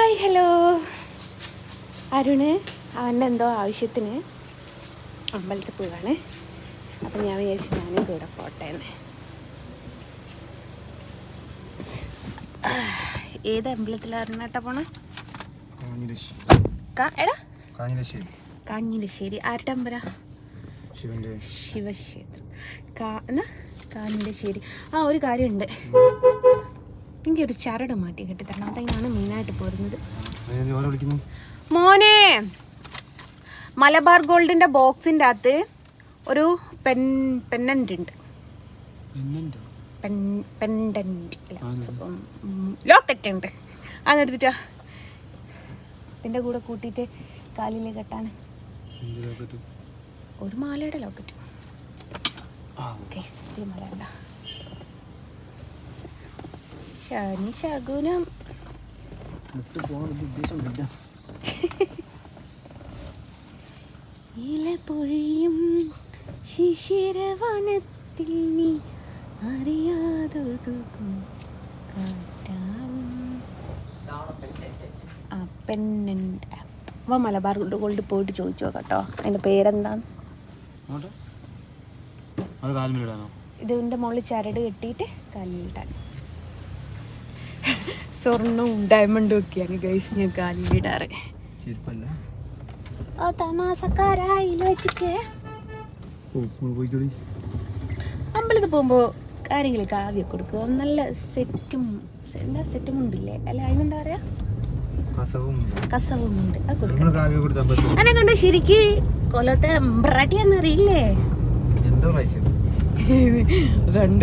Hi hello. Arun അവൻ്റെ എന്തോ ആവശ്യത്തിന് അമ്പലത്തിൽ പോവാണ്. അപ്പം ഞാൻ വിചാരിച്ചു ഞാനും കൂടെ പോട്ടെ എന്ന്. ഏത് അമ്പലത്തിലാണ് കേട്ടാ പോണേ? എടാ കാഞ്ഞിരശ്ശേരി. ആരുടെ അമ്പല? ശിവക്ഷേത്രം. കാഞ്ഞിരശ്ശേരി. ആ ഒരു കാര്യമുണ്ട്, എനിക്കൊരു ചരട് മാറ്റി കെട്ടിത്തരണം. അതാണ് മെയിനായിട്ട് പോരുന്നത്. മോനെ, മലബാർ ഗോൾഡിന്റെ ബോക്സിൻ്റെ അകത്ത് ഒരു പെൻഡന്റ് ഉണ്ട്. ലോക്കറ്റ് ഉണ്ട്. അതെടുത്തിട്ടാ ഇതിൻ്റെ കൂടെ കൂട്ടിയിട്ട് കാലിൽ കെട്ടാൻ ഒരു മാലയുടെ ലോക്കറ്റ്. മലണ്ട ശനി ശകുനം. ഇലപൊഴിയും ശിശിരവനത്തിൽ നീ അറിയാതൊഴുകും പെണ്ണുണ്ട്. അപ്പോൾ മലബാർ ഗോൾഡ് പോയിട്ട് ചോദിച്ചു കേട്ടോ അതിൻ്റെ പേരെന്താന്ന്. ഇതിൻ്റെ മുകളിൽ ചരട് കെട്ടിയിട്ട് കാലിലിടാൻ. സ്വർണ്ണവും ഡയമണ്ടും ഒക്കെയാണ് ഗൈസ് ഞാൻ കാലിലിടാറ്. ഓ തമാസക്കാരായില്ല വെച്ചിട്ട് അമ്പലത്തിൽ പോകുമ്പോൾ ആരെങ്കിലും കാവ്യൊക്കെ കൊടുക്കുക. നല്ല സെറ്റും ഉണ്ടില്ലേ, അല്ല അതിനെന്താ പറയാ, കസവും ഉണ്ട്. അത് കൊടുക്കണം. എന്നെ കണ്ട് ശരിക്ക് കൊല്ലത്തെ എംബ്രാട്ടിയാന്നറിയില്ലേ? 2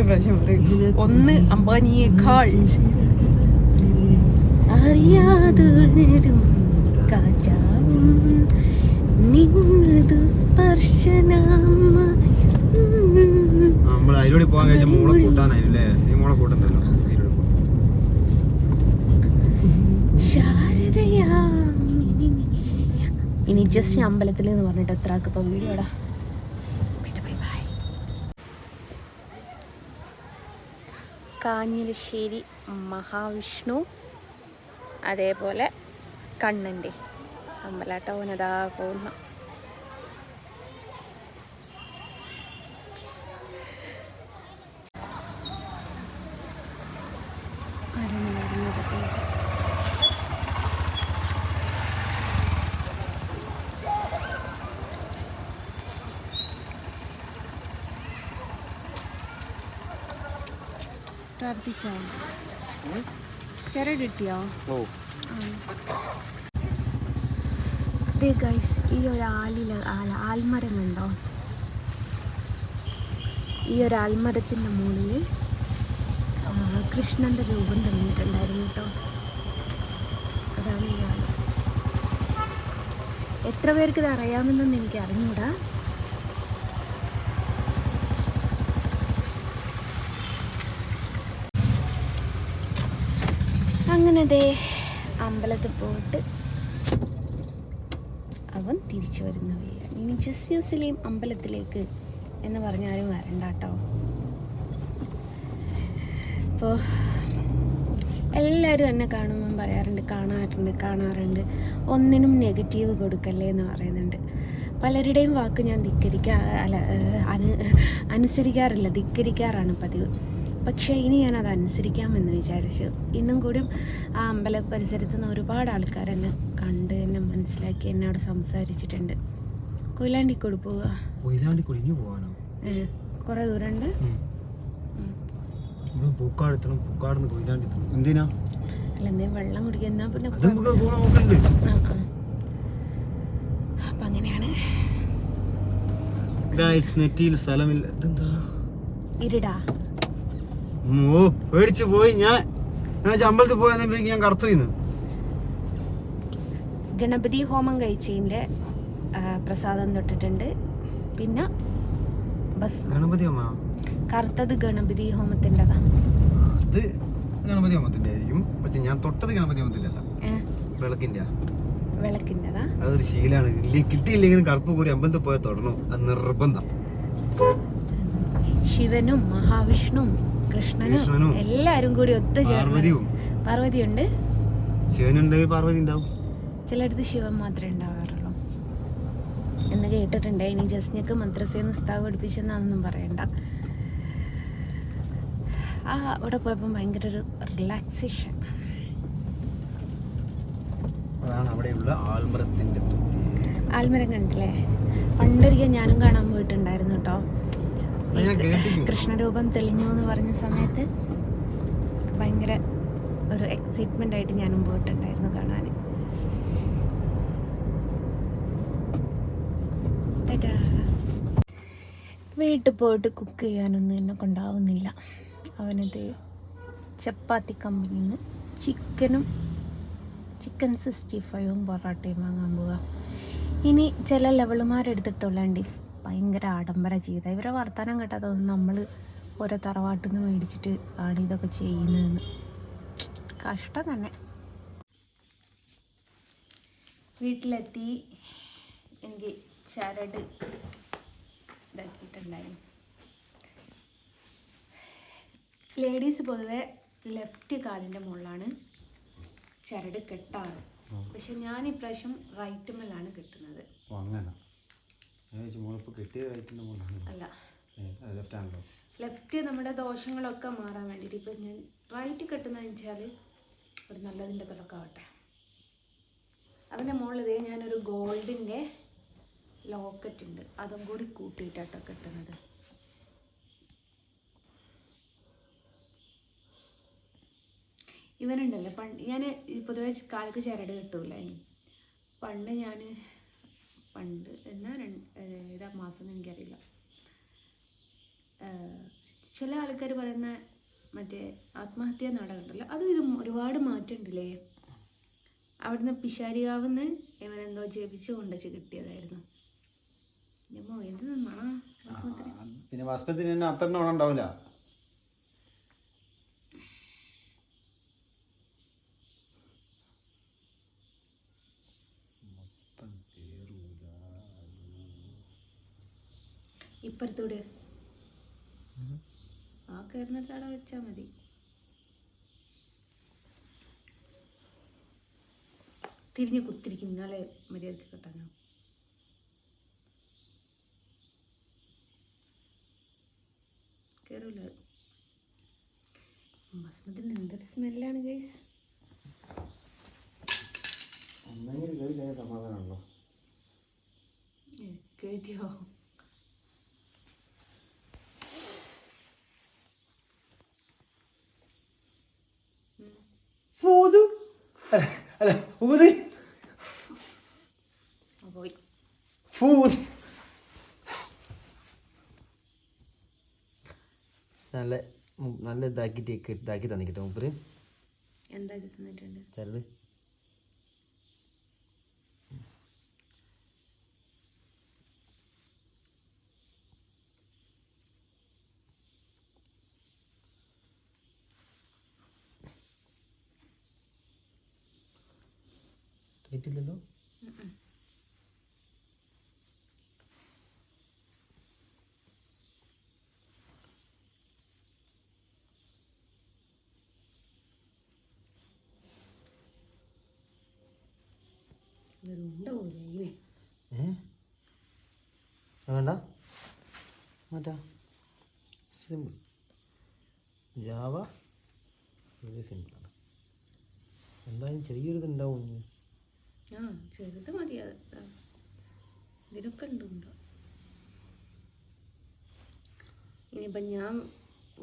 പ്രാവശ്യം പറയും. ഒന്ന് അമ്പാനിയേക്കാൾ അറിയാതുണരും കാറ്റാവും നിന്നതു സ്പർശനം. ഇനി ജസ്റ്റ് അമ്പലത്തിൽ എന്ന് പറഞ്ഞിട്ട് എത്ര ആക്കിപ്പോ വീഡിയോടാ. കാഞ്ഞിരശ്ശേരി മഹാവിഷ്ണു, അതേപോലെ കണ്ണൻ്റെ അമ്പലാട്ടവനതാ പോകുന്ന. പ്രാർത്ഥിച്ചോ? ചരട് കിട്ടിയോ? അതെ ഗൈസ്, ഈ ഒരു ആൽമരം കണ്ടോ? ഈ ഒരു ആൽമരത്തിൻ്റെ മുകളിൽ കൃഷ്ണൻ്റെ രൂപം തന്നിട്ടുണ്ടായിരുന്നു കേട്ടോ. അതാണ് ഈ ആൾ. എത്ര പേർക്ക് ഇത് അറിയാമെന്നൊന്നും എനിക്ക് അറിഞ്ഞൂടാ. അങ്ങനെ ദേ അമ്പലത്തിൽ പോയിട്ട് അവൻ തിരിച്ചു വരുന്ന വഴിയാണ്. ഇനി ജസ്യൂസിലെയും അമ്പലത്തിലേക്ക് എന്ന് പറഞ്ഞാലും വരണ്ട കേട്ടോ. അപ്പോൾ എല്ലാവരും എന്നെ കാണുമ്പം കാണാറുണ്ട് ഒന്നിനും നെഗറ്റീവ് കൊടുക്കല്ലേ എന്ന് പറയുന്നുണ്ട്. പലരുടെയും വാക്ക് ഞാൻ അനുസരിക്കാറില്ല, ധിക്കരിക്കാറാണ് പതിവ്. പക്ഷേ ഇനി ഞാനത് അനുസരിക്കാമെന്ന് വിചാരിച്ചു. ഇന്നും കൂടിയും ആ അമ്പല പരിസരത്ത് നിന്ന് ഒരുപാട് ആൾക്കാർ എന്നെ കണ്ട്, എന്നെ മനസ്സിലാക്കി, എന്നോട് സംസാരിച്ചിട്ടുണ്ട്. കൊയിലാണ്ടിക്കോട് പോവുക. കുറേ ദൂരമുണ്ട്. അല്ല എന്തേലും വെള്ളം കുടിക്കുന്ന പിന്നെ അപ്പം അങ്ങനെയാണ്. ഇരുടാ പേടിച്ചു പോയി. ഞാൻ അമ്പലത്തിൽ പോയപ്പോ ഞാൻ കറുത്തു. ഗണപതി ഹോമം കഴിച്ചതിൻ്റെ പ്രസാദം തൊട്ടിട്ടുണ്ട്. പിന്നെ ഗണപതി ഹോമ കറുത്തത് ഗണപതി ഹോമത്തിൻ്റെതാണ്. അത് ഗണപതി ഹോമത്തിന്റെ ആയിരിക്കും. പക്ഷെ ഞാൻ തൊട്ടത് ഗണപതി ഹോമത്തിലല്ല, വിളക്കിൻ്റെതാ. അതൊരു ശീലാണ്. കിട്ടിയില്ലെങ്കിലും കറുപ്പ് കൂടി അമ്പലത്തിൽ പോയാൽ തൊടണം, അത് നിർബന്ധം. ശിവനും മഹാവിഷ്ണുവും കൃഷ്ണനും എല്ലാരും കൂടി ഒത്തുചേർന്ന്. പാർവതിയുണ്ട്. ശിവനുണ്ടെങ്കിൽ പാർവതി ഉണ്ടാവും. ചിലയിടത്ത് ശിവൻ മാത്രമേ ഉണ്ടാവാറുള്ളൂ എന്ന് കേട്ടിട്ടുണ്ട്. ഇനി ജസ്നക്ക് മദ്രസയിൽ നിന്ന് ഉസ്താദ് പഠിപ്പിച്ചെന്നാണെന്നും പറയണ്ട. അവിടെ പോയപ്പോൾ ഭയങ്കര ഒരു റിലാക്സേഷൻ. അതാണ് അവിടെയുള്ള ആൽമരത്തിൻ്റെ ആൽമരം കണ്ടില്ലേ? പണ്ടൊരിക്കൽ ഞാനും കാണാൻ പോയിട്ടുണ്ടായിരുന്നു കേട്ടോ. കൃഷ്ണരൂപം തെളിഞ്ഞു എന്ന് പറഞ്ഞ സമയത്ത് ഭയങ്കര ഒരു എക്സൈറ്റ്മെൻ്റ് ആയിട്ട് ഞാനും പോയിട്ടുണ്ടായിരുന്നു കാണാൻ. വീട്ടിൽ പോയിട്ട് കുക്ക് ചെയ്യാനൊന്നും എന്നെ കൊണ്ടാവുന്നില്ല. അവനത് ചപ്പാത്തി കമ്പനിയിൽ നിന്ന് ചിക്കൻ 65 പൊറാട്ടയും വാങ്ങാൻ പോവുക. ഇനി ചില ലെവലുമാരെടുത്തിട്ടുള്ളതുണ്ട് ഭയങ്കര ആഡംബര ജീവിതം. ഇവരെ വർത്തമാനം കേട്ടാൽ തോന്നുന്നു നമ്മൾ ഓരോ തറവാട്ടിൽ നിന്ന് മേടിച്ചിട്ട് ആണ് ഇതൊക്കെ ചെയ്യുന്നതെന്ന്. കഷ്ടം തന്നെ. വീട്ടിലെത്തി എനിക്ക് ചരട് ഇതാക്കിയിട്ടുണ്ടായിരുന്നു. ലേഡീസ് പൊതുവെ ലെഫ്റ്റ് കാലിൻ്റെ മുകളിലാണ് ചരട് കെട്ടാറ്. പക്ഷെ ഞാൻ ഇപ്രാവശ്യം റൈറ്റ് മേലാണ് കെട്ടുന്നത്. അല്ല, ലെഫ്റ്റ് നമ്മുടെ ദോഷങ്ങളൊക്കെ മാറാൻ വേണ്ടിയിട്ട്. ഇപ്പം ഞാൻ റൈറ്റ് കെട്ടുന്നതെന്ന് വെച്ചാൽ ഒരു നല്ലതിൻ്റെ തുടക്കമാവട്ടെ. അതിൻ്റെ മുകളിൽ ഞാനൊരു ഗോൾഡിൻ്റെ ലോക്കറ്റ് ഉണ്ട്, അതും കൂടി കൂട്ടിയിട്ടാട്ടോ കെട്ടുന്നത്. ഇവനുണ്ടല്ലോ പണ്ട് ഞാൻ പൊതുവെ കാലത്ത് ചരട് കിട്ടൂല. പണ്ട് എന്നാ ഏതാ മാസം എനിക്കറിയില്ല. ചില ആൾക്കാർ പറയുന്ന മറ്റേ ആത്മഹത്യാ നാടകമുണ്ടല്ലോ, അത് ഇതും ഒരുപാട് മാറ്റമുണ്ടല്ലേ. അവിടുന്ന് പിഷാരികാവുന്ന് ഇവനെന്തോ ജപിച്ച് കൊണ്ടുവച്ച് കിട്ടിയതായിരുന്നു. എന്ത് നിന്നാ പിന്നെ ഭസ്മത്തിന് അത്ര ഉണ്ടാവില്ല. ഇപ്പുറത്തൂടെ ആ കയറുന്നിട്ട് അവിടെ വെച്ചാൽ മതി. തിരിഞ്ഞ് കുത്തിരിക്കും, നാളെ മര്യാദക്ക് കെട്ടാനോ. കയറൂല. ഭസ്മത്തിന് എന്തൊരു സ്മെല്ലാണ് ഗൈസ്. സമാധാനമുണ്ടോ കയറ്റിയോ? നല്ല ഇതാക്കി തന്നിട്ടോ മൂപ്പര്. എന്താക്കി തന്നിട്ടുണ്ട്? ചരട് കേട്ടില്ലല്ലോ. വേണ്ട മറ്റാ സിമ്പിൾ ജാവ വളരെ സിമ്പിളാണ്. എന്തായാലും ചെറിയൊരു ഇതുണ്ടാവും. ചെറുത് മതി. ഇതിനൊക്കെ ഉണ്ടോ? ഇനിയിപ്പം ഞാൻ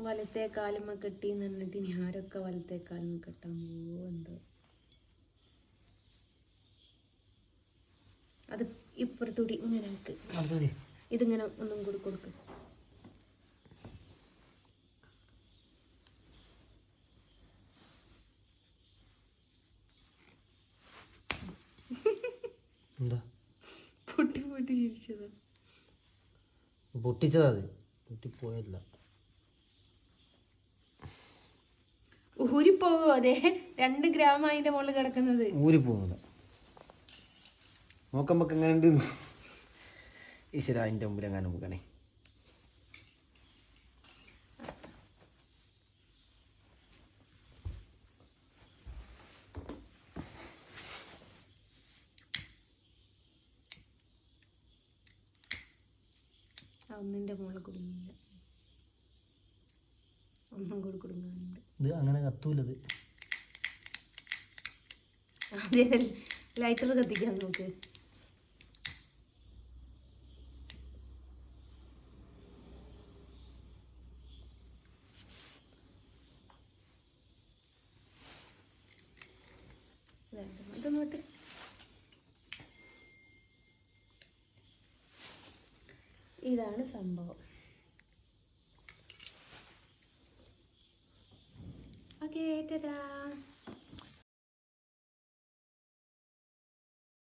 വലത്തെ കാലുമ്മ കെട്ടിന്ന് പറഞ്ഞിട്ട് ഇനി ആരൊക്കെ വലത്തെ കാലുമ്മ കെട്ടാൻ പോവോ എന്തോ. അത് ഇപ്പുറത്തൂടി ഇങ്ങനെ എനിക്ക് ഇതിങ്ങനെ ഒന്നും കൂടി കൊടുക്കും. എന്താ പൊട്ടി ചിരിച്ചത്? പൊട്ടിച്ചതാ, അത് പൊട്ടിപ്പോയല്ല. ഊരിപ്പോകുമോ? അതെ, 2 ഗ്രാം അതിന്റെ മുകളിൽ കിടക്കുന്നത്. ഊരിപ്പോകുന്നില്ല. നോക്കുമ്പോ എങ്ങനെ ഉണ്ട് ഈശ്വര, അതിൻ്റെ മുമ്പിൽ എങ്ങനെ നോക്കണേ. ഒന്നിൻ്റെ മുകളിൽ കുടുങ്ങിയില്ല, ഒന്നും കൂടി കുടുങ്ങാനുണ്ട്. ഇത് അങ്ങനെ കത്തൂലത്. ആദ്യം ലൈറ്റർ കത്തിക്കാൻ നോക്ക്. ഇതൊന്നോട്ട് ഇതാണ് സംഭവം. ഓക്കേ, ടാറ്റാ.